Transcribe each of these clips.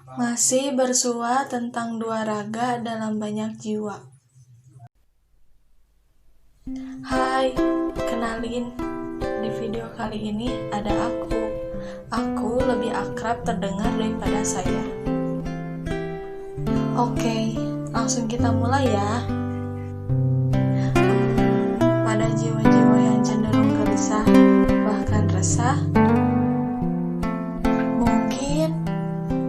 Masih bersua tentang dua raga dalam banyak jiwa. Hai, kenalin. Di video kali ini ada aku. Aku lebih akrab terdengar daripada saya. Oke, langsung kita mulai ya. Pada jiwa-jiwa yang cenderung gelisah, bahkan resah,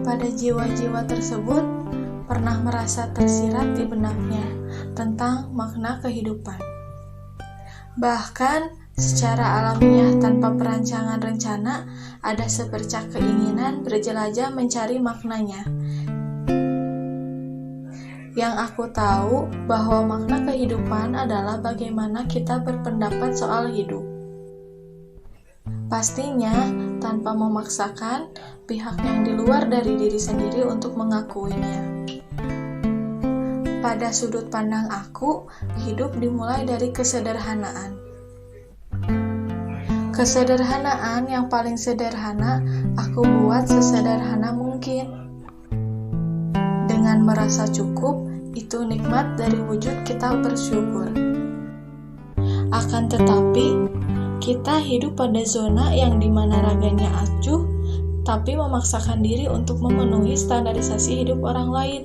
pada jiwa-jiwa tersebut pernah merasa tersirat di benaknya tentang makna kehidupan. Bahkan secara alamiah tanpa perancangan rencana ada sepercak keinginan berjelajah mencari maknanya. Yang aku tahu bahwa makna kehidupan adalah bagaimana kita berpendapat soal hidup. Pastinya tanpa memaksakan pihak yang di luar dari diri sendiri untuk mengakuinya. Pada sudut pandang aku, hidup dimulai dari kesederhanaan. Kesederhanaan yang paling sederhana, aku buat sesederhana mungkin. Dengan merasa cukup, itu nikmat dari wujud kita bersyukur. Akan tetapi, kita hidup pada zona yang dimana raganya acuh, tapi memaksakan diri untuk memenuhi standarisasi hidup orang lain,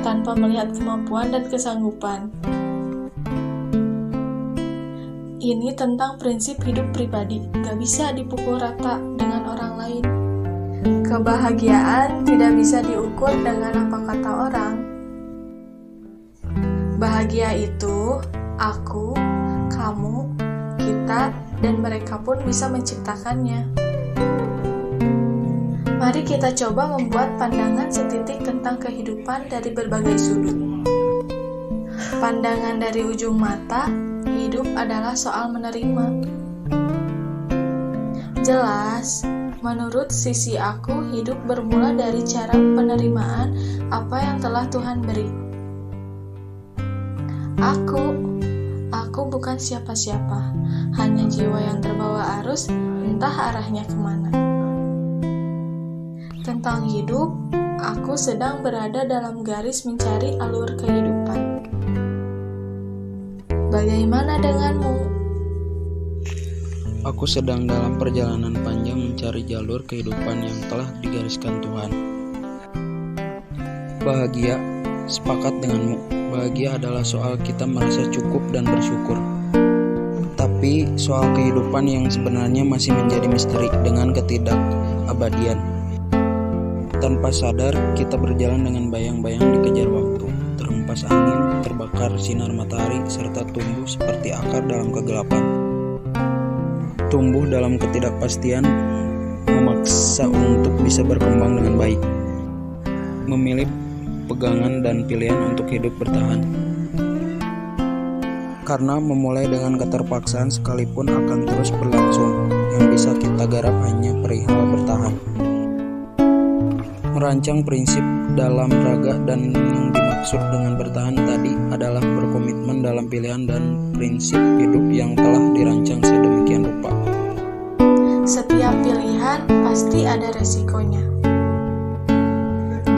tanpa melihat kemampuan dan kesanggupan. Ini tentang prinsip hidup pribadi, gak bisa dipukul rata dengan orang lain. Kebahagiaan tidak bisa diukur dengan apa kata orang. Bahagia itu, aku, kamu, kita, dan mereka pun bisa menciptakannya. Mari kita coba membuat pandangan setitik tentang kehidupan dari berbagai sudut. Pandangan dari ujung mata, hidup adalah soal menerima. Jelas, menurut sisi aku, hidup bermula dari cara penerimaan apa yang telah Tuhan beri. Aku bukan siapa-siapa, hanya jiwa yang terbawa arus, entah arahnya kemana. Tentang hidup, aku sedang berada dalam garis mencari alur kehidupan. Bagaimana denganmu? Aku sedang dalam perjalanan panjang mencari jalur kehidupan yang telah digariskan Tuhan. Bahagia, sepakat denganmu. Bahagia adalah soal kita merasa cukup dan bersyukur. Tapi soal kehidupan yang sebenarnya masih menjadi misteri dengan ketidakabadian. Tanpa sadar, kita berjalan dengan bayang-bayang dikejar waktu, terhempas angin, terbakar sinar matahari, serta tumbuh seperti akar dalam kegelapan. Tumbuh dalam ketidakpastian, memaksa untuk bisa berkembang dengan baik. Memilih pegangan dan pilihan untuk hidup bertahan. Karena memulai dengan keterpaksaan sekalipun akan terus berlangsung, yang bisa kita garap hanya perihal bertahan. Merancang prinsip dalam raga dan yang dimaksud dengan bertahan tadi adalah berkomitmen dalam pilihan dan prinsip hidup yang telah dirancang sedemikian rupa. Setiap pilihan pasti ada resikonya.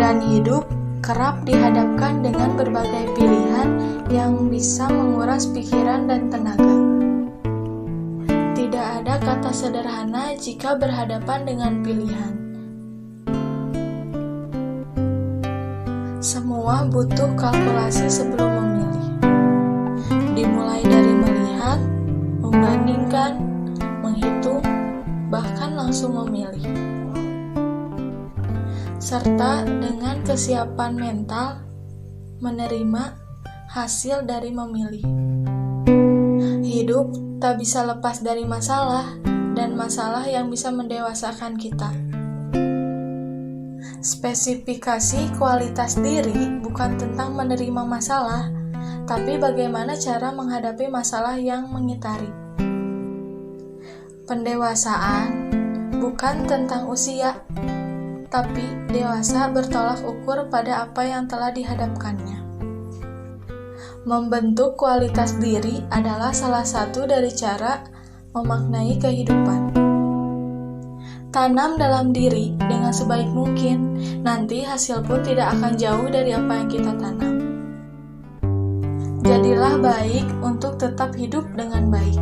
Dan hidup kerap dihadapkan dengan berbagai pilihan yang bisa menguras pikiran dan tenaga. Tidak ada kata sederhana jika berhadapan dengan pilihan. Semua butuh kalkulasi sebelum memilih. Dimulai dari melihat, membandingkan, menghitung, bahkan langsung memilih. Serta dengan kesiapan mental menerima hasil dari memilih. Hidup tak bisa lepas dari masalah dan masalah yang bisa mendewasakan kita. Spesifikasi kualitas diri bukan tentang menerima masalah, tapi bagaimana cara menghadapi masalah yang mengitari. Pendewasaan bukan tentang usia, tapi dewasa bertolak ukur pada apa yang telah dihadapkannya. Membentuk kualitas diri adalah salah satu dari cara memaknai kehidupan. Tanam dalam diri dengan sebaik mungkin, nanti hasil pun tidak akan jauh dari apa yang kita tanam. Jadilah baik untuk tetap hidup dengan baik.